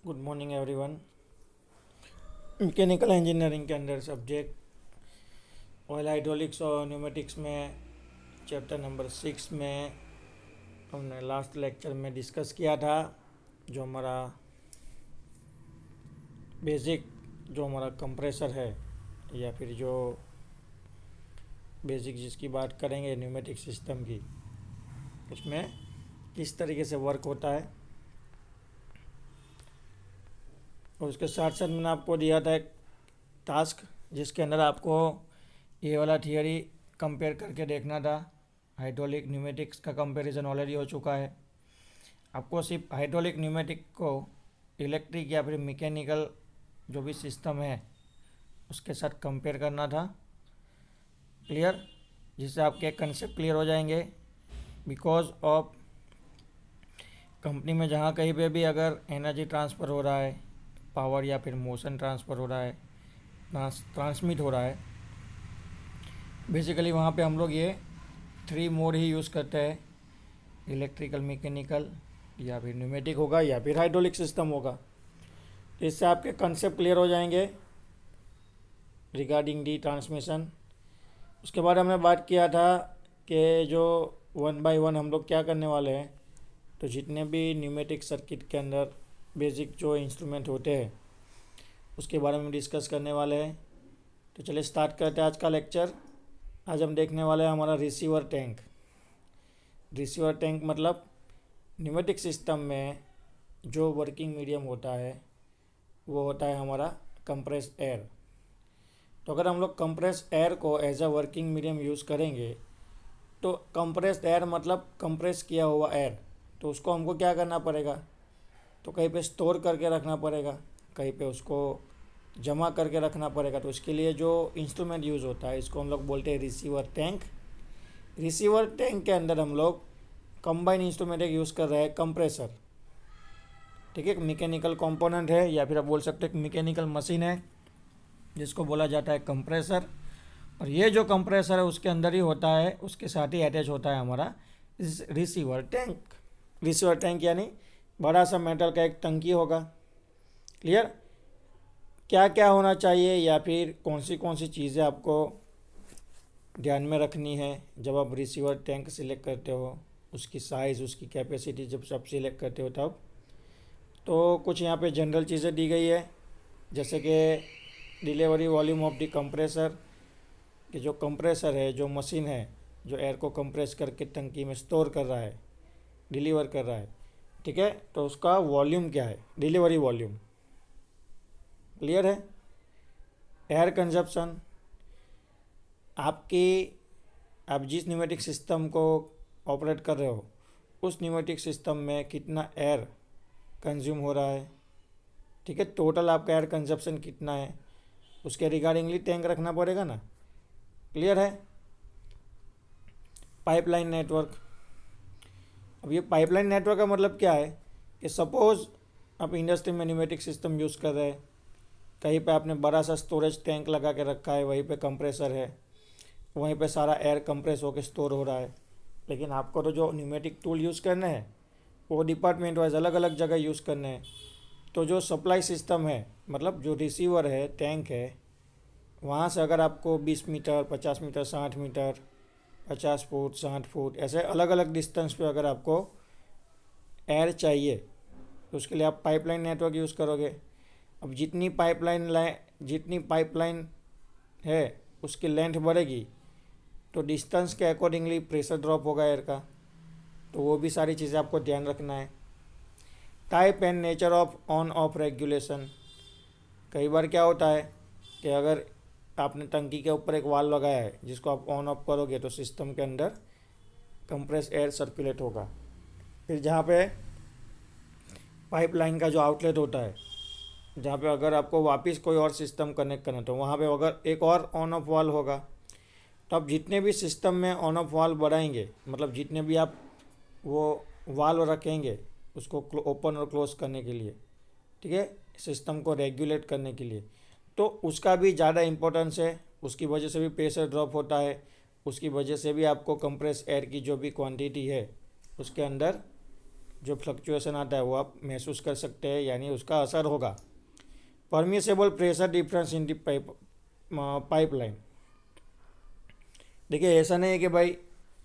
Good morning everyone. Mechanical engineering के अंदर subject oil hydraulics और न्यूमेटिक्स में चैप्टर नंबर 6 में हमने लास्ट लेक्चर में डिस्कस किया था जो हमारा बेसिक जो हमारा कंप्रेसर है या फिर जो बेसिक जिसकी बात करेंगे न्यूमेटिक सिस्टम की, उसमें किस तरीके से वर्क होता है। और उसके साथ साथ मैंने आपको दिया था एक टास्क जिसके अंदर आपको ये वाला थियरी कंपेयर करके देखना था। हाइड्रोलिक न्यूमेटिक्स का कंपैरिजन ऑलरेडी हो चुका है। आपको सिर्फ हाइड्रोलिक न्यूमेटिक को इलेक्ट्रिक या फिर मैकेनिकल जो भी सिस्टम है उसके साथ कंपेयर करना था। क्लियर? जिससे आपके कंसेप्ट क्लियर हो जाएंगे। बिकॉज ऑफ कंपनी में जहाँ कहीं पे भी अगर एनर्जी ट्रांसफ़र हो रहा है, पावर या फिर मोशन ट्रांसफ़र हो रहा है, ट्रांसमिट हो रहा है, बेसिकली वहाँ पे हम लोग ये 3 मोड ही यूज़ करते हैं। इलेक्ट्रिकल, मैकेनिकल या फिर न्यूमेटिक होगा या फिर हाइड्रोलिक सिस्टम होगा। तो इससे आपके कंसेप्ट क्लियर हो जाएंगे रिगार्डिंग दी ट्रांसमिशन। उसके बाद हमने बात किया था कि जो 1 बाय 1 हम लोग क्या करने वाले हैं, तो जितने भी न्यूमेटिक सर्किट के अंदर बेसिक जो इंस्ट्रूमेंट होते हैं उसके बारे में डिस्कस करने वाले हैं। तो चलिए स्टार्ट करते हैं आज का लेक्चर। आज हम देखने वाले हैं हमारा रिसीवर टैंक। रिसीवर टैंक मतलब न्यूमेटिक सिस्टम में जो वर्किंग मीडियम होता है वो होता है हमारा कंप्रेस्ड एयर। तो अगर हम लोग कंप्रेस्ड एयर को as a working medium use करेंगे तो कंप्रेस्ड एयर मतलब कंप्रेस किया हुआ एयर, तो उसको हमको क्या करना पड़ेगा, तो कहीं पे स्टोर करके रखना पड़ेगा, कहीं पे उसको जमा करके रखना पड़ेगा। तो इसके लिए जो इंस्ट्रूमेंट यूज़ होता है इसको हम लोग बोलते हैं रिसीवर टैंक। रिसीवर टैंक के अंदर हम लोग कंबाइन इंस्ट्रूमेंट एक यूज़ कर रहे हैं, कंप्रेसर। ठीक है, एक मैकेनिकल कंपोनेंट है या फिर आप बोल सकते हैं मैकेनिकल मशीन है जिसको बोला जाता है कंप्रेसर। और ये जो कंप्रेसर है उसके अंदर ही होता है, उसके साथ ही अटैच होता है हमारा रिसीवर टैंक। रिसीवर टैंक यानी बड़ा सा मेटल का एक टंकी होगा। क्लियर? क्या क्या होना चाहिए या फिर कौन सी चीज़ें आपको ध्यान में रखनी है जब आप रिसीवर टैंक सिलेक्ट करते हो, उसकी साइज़, उसकी कैपेसिटी जब सब सिलेक्ट करते हो तब। तो कुछ यहाँ पे जनरल चीज़ें दी गई है, जैसे कि delivery volume of the compressor, कि जो कंप्रेसर है, जो मशीन है जो एयर को कंप्रेस करके टंकी में स्टोर कर रहा है, डिलीवर कर रहा है, ठीक है, तो उसका वॉल्यूम क्या है, डिलीवरी वॉल्यूम। क्लियर है? एयर कंजप्शन, आप जिस न्यूमेटिक सिस्टम को ऑपरेट कर रहे हो उस न्यूमेटिक सिस्टम में कितना एयर कंज्यूम हो रहा है, ठीक है, टोटल आपका एयर कंजप्शन कितना है, उसके रिगार्डिंगली टैंक रखना पड़ेगा ना। क्लियर है? Pipeline network. अब ये पाइपलाइन नेटवर्क का मतलब क्या है कि सपोज़ आप इंडस्ट्री में न्यूमेटिक सिस्टम यूज़ कर रहे हैं, कहीं पे आपने बड़ा सा स्टोरेज टैंक लगा के रखा है, वहीं पे कंप्रेसर है, वहीं पे सारा एयर कंप्रेस होकर स्टोर हो रहा है, लेकिन आपको तो जो न्यूमेटिक टूल यूज़ करने हैं वो डिपार्टमेंट वाइज अलग अलग जगह यूज़ करने हैं। तो जो सप्लाई सिस्टम है, मतलब जो रिसीवर है, टैंक है, वहाँ से अगर आपको 20 metre, 50 metre, 60 metre, 50 foot, 60 foot, ऐसे अलग अलग डिस्टेंस पे अगर आपको एयर चाहिए तो उसके लिए आप पाइपलाइन नेटवर्क यूज़ करोगे। अब जितनी पाइपलाइन है उसकी लेंथ बढ़ेगी तो डिस्टेंस के अकॉर्डिंगली प्रेशर ड्रॉप होगा एयर का। तो वो भी सारी चीज़ें आपको ध्यान रखना है। Type and nature of on off regulation. कई बार क्या होता है कि अगर आपने टंकी के ऊपर एक वाल्व लगाया है जिसको आप ऑन ऑफ करोगे तो सिस्टम के अंदर कंप्रेस एयर सर्कुलेट होगा। फिर जहाँ पे पाइपलाइन का जो आउटलेट होता है, जहाँ पे अगर आपको वापस कोई और सिस्टम कनेक्ट करना तो वहाँ पे अगर एक और ऑन ऑफ वाल्व होगा, तो आप जितने भी सिस्टम में ऑन ऑफ वाल्व बढ़ाएंगे, मतलब जितने भी आप वो वाल्व रखेंगे उसको ओपन और क्लोज करने के लिए, ठीक है, सिस्टम को रेगुलेट करने के लिए, तो उसका भी ज़्यादा इम्पोर्टेंस है। उसकी वजह से भी प्रेशर ड्रॉप होता है, उसकी वजह से भी आपको कंप्रेस एयर की जो भी क्वांटिटी है उसके अंदर जो फ्लक्चुएशन आता है वो आप महसूस कर सकते हैं, यानी उसका असर होगा। Permissible pressure difference in the pipeline. देखिए ऐसा नहीं है कि भाई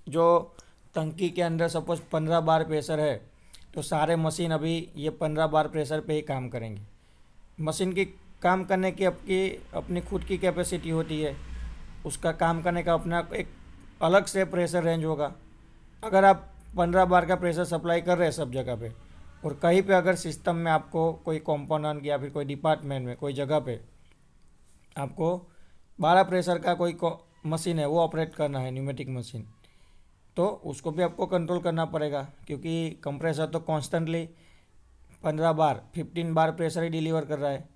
जो टंकी के अंदर सपोज 15 बार प्रेशर है तो सारे मशीन अभी ये 15 बार प्रेशर पे ही काम करेंगे। मशीन की काम करने की अपनी खुद की कैपेसिटी होती है, उसका काम करने का अपना एक अलग से प्रेशर रेंज होगा। अगर आप 15 बार का प्रेशर सप्लाई कर रहे हैं सब जगह पे, और कहीं पे अगर सिस्टम में आपको कोई कंपोनेंट या फिर कोई डिपार्टमेंट में कोई जगह पे आपको 12 प्रेशर का कोई मशीन है वो ऑपरेट करना है, न्यूमेटिक मशीन, तो उसको भी आपको कंट्रोल करना पड़ेगा, क्योंकि कंप्रेसर तो कॉन्स्टेंटली 15 बार 15 बार प्रेशर ही डिलीवर कर रहा है।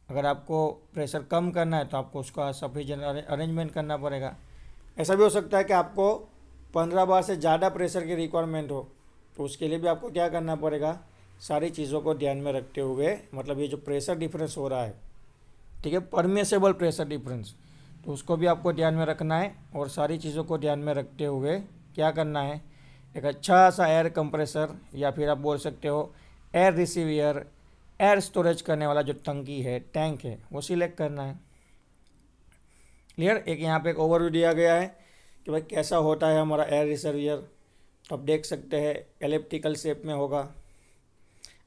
अगर आपको प्रेशर कम करना है तो आपको उसका सफिशिएंट अरेंजमेंट करना पड़ेगा। ऐसा भी हो सकता है कि आपको 15 बार से ज़्यादा प्रेशर की रिक्वायरमेंट हो, तो उसके लिए भी आपको क्या करना पड़ेगा, सारी चीज़ों को ध्यान में रखते हुए, मतलब ये जो प्रेशर डिफरेंस हो रहा है, ठीक है, परमिसेबल प्रेशर डिफरेंस, तो उसको भी आपको ध्यान में रखना है। और सारी चीज़ों को ध्यान में रखते हुए क्या करना है, एक अच्छा सा एयर कंप्रेसर या फिर आप बोल सकते हो एयर रिसीवियर, एयर स्टोरेज करने वाला जो टंकी है, टैंक है, वो सिलेक्ट करना है। क्लियर। एक यहाँ पे एक ओवरव्यू दिया गया है कि भाई कैसा होता है हमारा एयर रिसर्वियर। तो आप देख सकते हैं एलिप्टिकल शेप में होगा।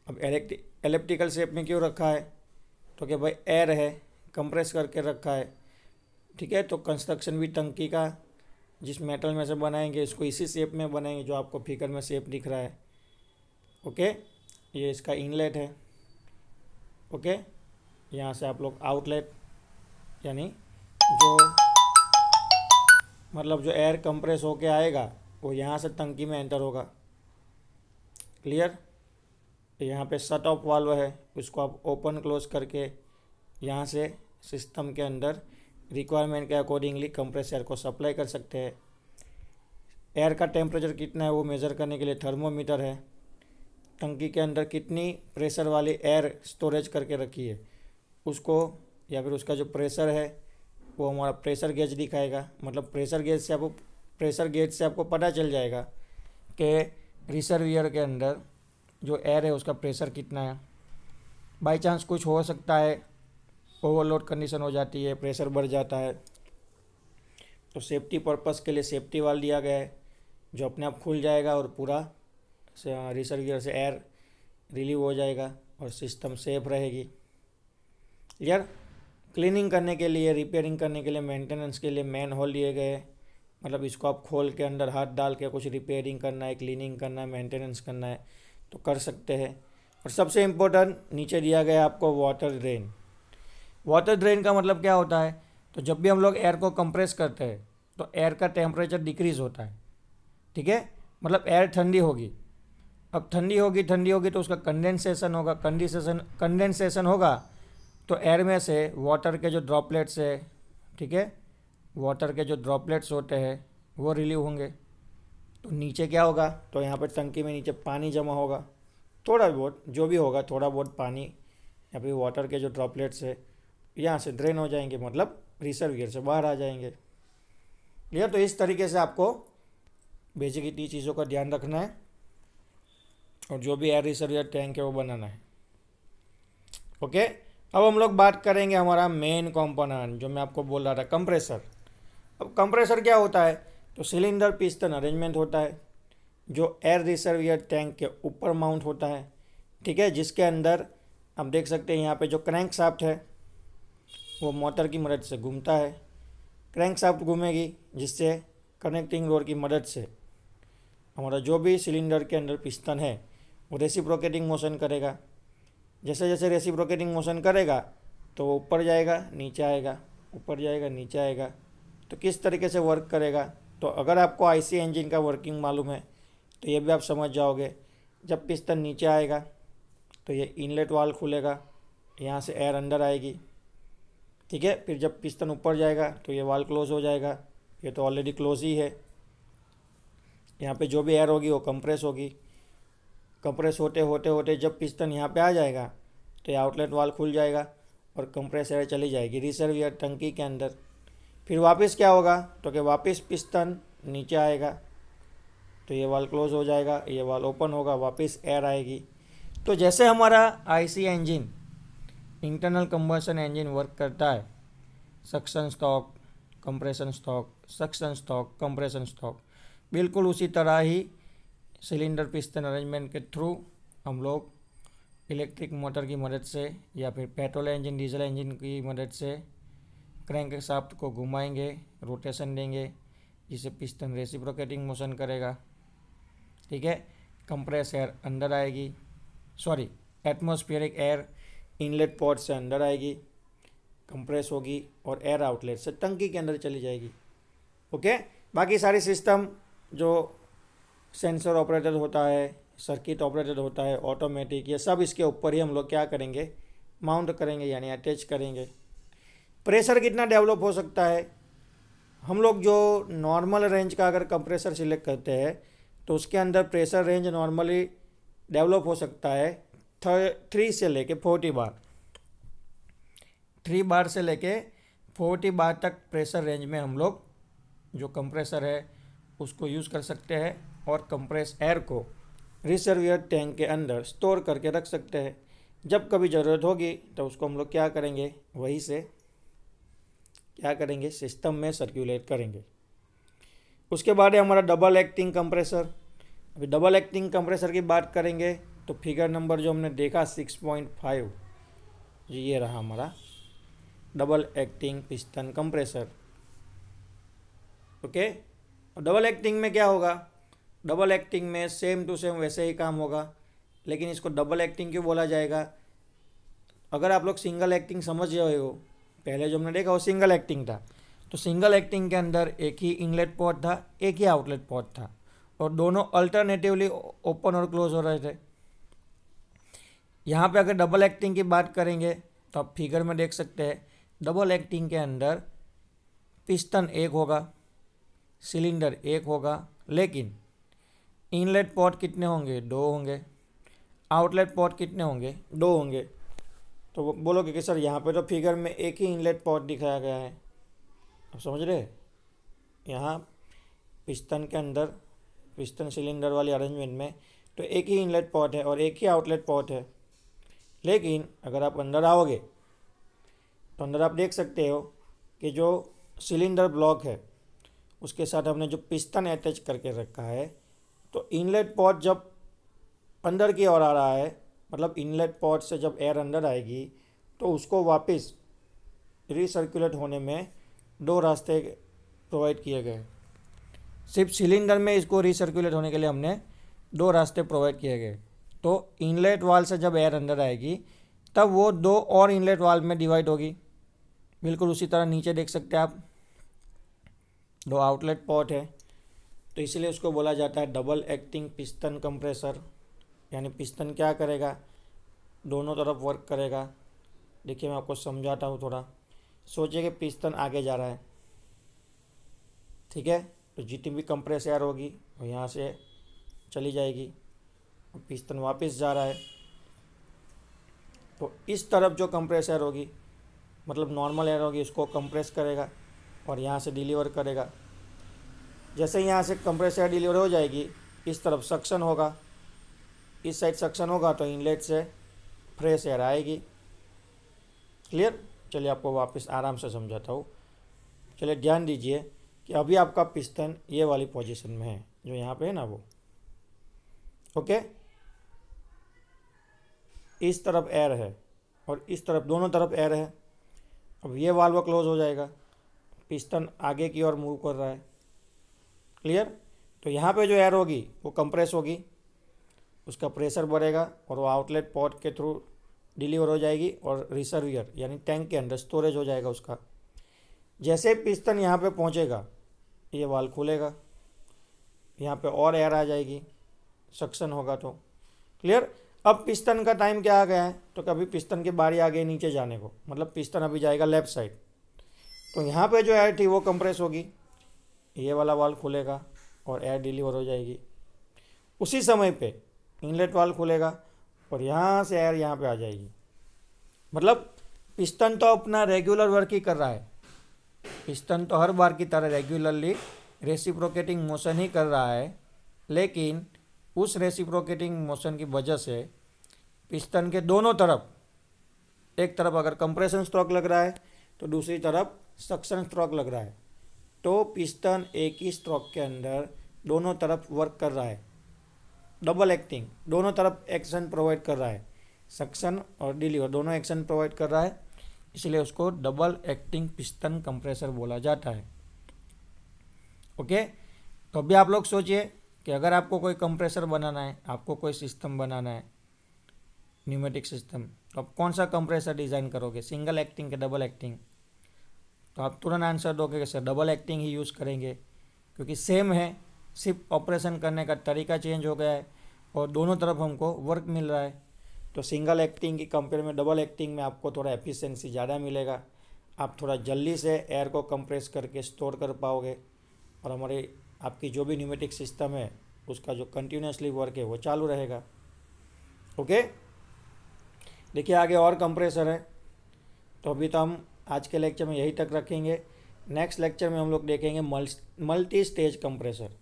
अब एलिप्टिकल शेप में क्यों रखा है, तो कि भाई एयर है, कंप्रेस करके रखा है, ठीक है। तो कंस्ट्रक्शन भी टंकी का जिस मेटल में से बनाएंगे इसको इसी शेप में बनाएंगे जो आपको फिगर में शेप दिख रहा है। ओके, ये इसका इनलेट है। ओके, यहाँ से आप लोग आउटलेट, यानी जो मतलब जो एयर कंप्रेस होके आएगा वो यहाँ से टंकी में एंटर होगा। क्लियर। यहाँ पे शट ऑफ वाल्व है, उसको आप ओपन क्लोज करके यहाँ से सिस्टम के अंदर रिक्वायरमेंट के अकॉर्डिंगली कंप्रेस एयर को सप्लाई कर सकते हैं। एयर का टेम्परेचर कितना है वो मेज़र करने के लिए थर्मोमीटर है। टंकी के अंदर कितनी प्रेशर वाली एयर स्टोरेज करके रखी है उसको, या फिर उसका जो प्रेशर है वो हमारा प्रेशर गेज दिखाएगा। मतलब प्रेशर गेज से आपको पता चल जाएगा कि रिसर्वियर के अंदर जो एयर है उसका प्रेशर कितना है। बाई चांस कुछ हो सकता है, ओवरलोड कंडीशन हो जाती है, प्रेशर बढ़ जाता है, तो सेफ्टी पर्पस के लिए सेफ्टी वाल्व दिया गया है जो अपने आप खुल जाएगा और पूरा रिसर्वियर से एयर रिलीव हो जाएगा और सिस्टम सेफ रहेगी। क्लियर। क्लीनिंग करने के लिए, रिपेयरिंग करने के लिए, मेंटेनेंस के लिए मैन होल दिए गए हैं। मतलब इसको आप खोल के अंदर हाथ डाल के कुछ रिपेयरिंग करना है, क्लीनिंग करना है, मेंटेनेंस करना है तो कर सकते हैं। और सबसे इम्पोर्टेंट नीचे दिया गया है आपको वाटर ड्रेन। वाटर ड्रेन का मतलब क्या होता है, तो जब भी हम लोग एयर को कंप्रेस करते हैं तो एयर का टेम्परेचर डिक्रीज़ होता है, ठीक है। मतलब एयर ठंडी होगी, अब ठंडी होगी तो उसका कंडेंसेशन होगा तो एयर में से वाटर के जो ड्रॉपलेट्स है, ठीक है, वाटर के जो ड्रॉपलेट्स होते हैं वो रिलीव होंगे। तो नीचे क्या होगा, तो यहाँ पर टंकी में नीचे पानी जमा होगा, थोड़ा बहुत जो भी होगा, थोड़ा बहुत पानी या फिर वाटर के जो ड्रॉपलेट्स है यहाँ से ड्रेन हो जाएंगे, मतलब रिसर्वियर से बाहर आ जाएंगे। क्लियर। तो इस तरीके से आपको बेसिक इतनी चीज़ों का ध्यान रखना है और जो भी एयर रिसर्वियर टैंक है वो बनाना है। ओके, अब हम लोग बात करेंगे हमारा मेन कंपोनेंट जो मैं आपको बोल रहा था, कंप्रेसर। अब कंप्रेसर क्या होता है, तो सिलेंडर पिस्टन अरेंजमेंट होता है जो एयर रिसर्वियर टैंक के ऊपर माउंट होता है, ठीक है, जिसके अंदर आप देख सकते हैं यहाँ पे जो क्रैंक शाफ्ट है वो मोटर की मदद से घूमता है। क्रैंक शाफ्ट घूमेगी जिससे कनेक्टिंग रोड की मदद से हमारा जो भी सिलेंडर के अंदर पिस्टन है वो रेसिप्रोकेटिंग मोशन करेगा। जैसे जैसे रेसिप्रोकेटिंग मोशन करेगा तो वो ऊपर जाएगा, नीचे आएगा, ऊपर जाएगा, नीचे आएगा। तो किस तरीके से वर्क करेगा, तो अगर आपको आईसी इंजन का वर्किंग मालूम है तो ये भी आप समझ जाओगे। जब पिस्टन नीचे आएगा तो ये इनलेट वाल्व खुलेगा, यहाँ से एयर अंदर आएगी, ठीक है। फिर जब पिस्टन ऊपर जाएगा तो ये वाल्व क्लोज हो जाएगा, ये तो ऑलरेडी क्लोज ही है। यहाँ पे जो भी एयर होगी वो कंप्रेस होगी, कंप्रेस होते होते होते जब पिस्टन यहाँ पे आ जाएगा तो ये आउटलेट वाल्व खुल जाएगा और कंप्रेस एयर चली जाएगी रिसर्वियर टंकी के अंदर। फिर वापस क्या होगा, तो कि वापस पिस्टन नीचे आएगा, तो ये वाल्व क्लोज हो जाएगा, ये वाल्व ओपन होगा, वापस एयर आएगी। तो जैसे हमारा IC engine, internal combustion engine work करता है, suction stock, compression stock, suction stock, compression stock, बिल्कुल उसी तरह ही सिलेंडर पिस्टन अरेंजमेंट के थ्रू हम लोग इलेक्ट्रिक मोटर की मदद से या फिर पेट्रोल इंजन, डीजल इंजन की मदद से क्रैंक शाफ्ट को घुमाएंगे, रोटेशन देंगे, जिससे पिस्टन रेसिप्रोकेटिंग मोशन करेगा। ठीक है, कंप्रेस एयर अंदर आएगी, sorry atmospheric air inlet port से अंदर आएगी, कंप्रेस होगी और एयर आउटलेट से टंकी के अंदर चली जाएगी। ओके, बाकी सारी सिस्टम जो सेंसर ऑपरेटेड होता है, सर्किट ऑपरेटेड होता है, ऑटोमेटिक, ये सब इसके ऊपर ही हम लोग क्या करेंगे, माउंट करेंगे यानी अटैच करेंगे। प्रेशर कितना डेवलप हो सकता है, हम लोग जो नॉर्मल रेंज का अगर कंप्रेसर सिलेक्ट करते हैं तो उसके अंदर प्रेशर रेंज नॉर्मली डेवलप हो सकता है 3 से लेके 40 बार, 3 बार से लेके 40 बार तक प्रेशर रेंज में हम लोग जो कंप्रेसर है उसको यूज़ कर सकते हैं और कंप्रेस एयर को रिजर्वियर टैंक के अंदर स्टोर करके रख सकते हैं। जब कभी ज़रूरत होगी तो उसको हम लोग क्या करेंगे, वहीं से क्या करेंगे, सिस्टम में सर्कुलेट करेंगे। उसके बाद है हमारा डबल एक्टिंग कंप्रेसर। अभी डबल एक्टिंग कंप्रेसर की बात करेंगे तो फिगर नंबर जो हमने देखा 6.5 जी, ये रहा हमारा double acting piston compressor. Okay, double acting में क्या होगा, डबल एक्टिंग में सेम टू सेम वैसे ही काम होगा, लेकिन इसको डबल एक्टिंग क्यों बोला जाएगा। अगर आप लोग सिंगल एक्टिंग समझ रहे हो, पहले जो हमने देखा वो सिंगल एक्टिंग था, तो सिंगल एक्टिंग के अंदर एक ही इनलेट पोर्ट था, एक ही आउटलेट पोर्ट था और दोनों अल्टरनेटिवली ओपन और क्लोज हो रहे थे। यहाँ पे अगर डबल एक्टिंग की बात करेंगे तो आप फिगर में देख सकते हैं, डबल एक्टिंग के अंदर पिस्टन एक होगा, सिलेंडर एक होगा, लेकिन इनलेट पोर्ट कितने होंगे, 2 होंगे, आउटलेट पोर्ट कितने होंगे, 2 होंगे। तो बोलोगे कि सर यहाँ पे तो फिगर में एक ही इनलेट पोर्ट दिखाया गया है, आप समझ रहे, यहाँ पिस्टन के अंदर, पिस्टन सिलेंडर वाली अरेंजमेंट में तो एक ही इनलेट पोर्ट है और एक ही आउटलेट पोर्ट है। लेकिन अगर आप अंदर आओगे तो अंदर आप देख सकते हो कि जो सिलेंडर ब्लॉक है उसके साथ हमने जो पिस्टन अटैच करके रखा है, तो इनलेट पोर्ट जब अंदर की ओर आ रहा है, मतलब इनलेट पोर्ट से जब एयर अंदर आएगी तो उसको वापस रिसर्कुलेट होने में 2 रास्ते प्रोवाइड किए गए। सिर्फ सिलेंडर में इसको रिसर्कुलेट होने के लिए हमने 2 रास्ते प्रोवाइड किए गए। तो इनलेट वाल से जब एयर अंदर आएगी तब वो 2 और इनलेट वाल में डिवाइड होगी। बिल्कुल उसी तरह नीचे देख सकते हैं आप, 2 आउटलेट पोर्ट है, तो इसलिए उसको बोला जाता है डबल एक्टिंग पिस्टन कंप्रेसर। यानी पिस्टन क्या करेगा, दोनों तरफ वर्क करेगा। देखिए मैं आपको समझाता हूँ थोड़ा। सोचिए कि पिस्टन आगे जा रहा है, ठीक है, तो जितनी भी कंप्रेस एयर होगी वो यहाँ से चली जाएगी, पिस्टन वापस जा रहा है, तो इस तरफ जो कंप्रेस एयर होगी, मतलब नॉर्मल एयर होगी, उसको कंप्रेस करेगा और यहाँ से डिलीवर करेगा। जैसे यहाँ से कंप्रेस एयर डिलीवर हो जाएगी, इस तरफ सक्शन होगा, इस साइड सक्शन होगा तो इनलेट से फ्रेश एयर आएगी। क्लियर, चलिए आपको वापस आराम से समझाता हूँ। चलिए ध्यान दीजिए कि अभी आपका पिस्टन ये वाली पोजीशन में है, जो यहाँ पे है ना वो, ओके, इस तरफ एयर है और इस तरफ, दोनों तरफ एयर है। अब ये वाल्व क्लोज हो जाएगा, पिस्टन आगे की ओर मूव कर रहा है। क्लियर, तो यहाँ पे जो एयर होगी वो कंप्रेस होगी, उसका प्रेशर बढ़ेगा और वो आउटलेट पोर्ट के थ्रू डिलीवर हो जाएगी और रिजर्वियर यानी टैंक के अंदर स्टोरेज हो जाएगा उसका। जैसे पिस्टन यहाँ पे पहुँचेगा, ये वाल्व खुलेगा, यहाँ पे और एयर आ जाएगी, सक्शन होगा तो। क्लियर, अब पिस्टन का टाइम क्या आ गया है, तो कभी पिस्टन की बारी आ गई नीचे जाने को, मतलब पिस्टन अभी जाएगा लेफ़्ट साइड, तो यहाँ पे जो एयर थी वो कंप्रेस होगी, ये वाला वाल्व खुलेगा और एयर डिलीवर हो जाएगी। उसी समय पे इनलेट वाल्व खुलेगा और यहाँ से एयर यहाँ पे आ जाएगी। मतलब पिस्टन तो अपना रेगुलर वर्क ही कर रहा है, पिस्टन तो हर बार की तरह रेगुलरली रेसिप्रोकेटिंग मोशन ही कर रहा है, लेकिन उस रेसिप्रोकेटिंग मोशन की वजह से पिस्टन के दोनों तरफ, एक तरफ अगर कंप्रेशन स्ट्रोक लग रहा है तो दूसरी तरफ सक्शन स्ट्रोक लग रहा है, तो पिस्टन एक ही स्ट्रोक के अंदर दोनों तरफ वर्क कर रहा है, डबल एक्टिंग, दोनों तरफ एक्शन प्रोवाइड कर रहा है, सक्शन और डिलीवर दोनों एक्शन प्रोवाइड कर रहा है, इसलिए उसको डबल एक्टिंग पिस्टन कंप्रेसर बोला जाता है। ओके, तो अभी आप लोग सोचिए कि अगर आपको कोई कंप्रेसर बनाना है, आपको कोई सिस्टम बनाना है, न्यूमेटिक सिस्टम, तो आप कौन सा कंप्रेसर डिज़ाइन करोगे, सिंगल एक्टिंग के डबल एक्टिंग? तो आप तुरंत आंसर दोगे कि सर डबल एक्टिंग ही यूज़ करेंगे, क्योंकि सेम है, सिर्फ ऑपरेशन करने का तरीका चेंज हो गया है और दोनों तरफ हमको वर्क मिल रहा है। तो सिंगल एक्टिंग की कंपेयर में डबल एक्टिंग में आपको थोड़ा एफिशिएंसी ज़्यादा मिलेगा, आप थोड़ा जल्दी से एयर को कंप्रेस करके स्टोर कर पाओगे और हमारी आपकी जो भी न्यूमेटिक सिस्टम है उसका जो कंटिन्यूसली वर्क है वो चालू रहेगा। ओके, देखिए आगे और कंप्रेसर है, तो अभी तो हम आज के लेक्चर में यही तक रखेंगे। नेक्स्ट लेक्चर में हम लोग देखेंगे मल्टी स्टेज कंप्रेसर।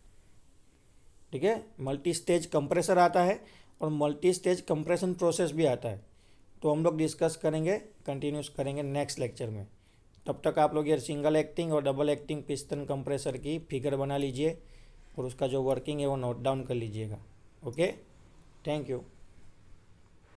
ठीक है, मल्टी स्टेज कंप्रेसर आता है और मल्टी स्टेज कंप्रेशन प्रोसेस भी आता है, तो हम लोग डिस्कस करेंगे, कंटिन्यूस करेंगे नेक्स्ट लेक्चर में। तब तक आप लोग ये सिंगल एक्टिंग और डबल एक्टिंग पिस्टन कंप्रेसर की फिगर बना लीजिए और उसका जो वर्किंग है वो नोट डाउन कर लीजिएगा। Okay, thank you.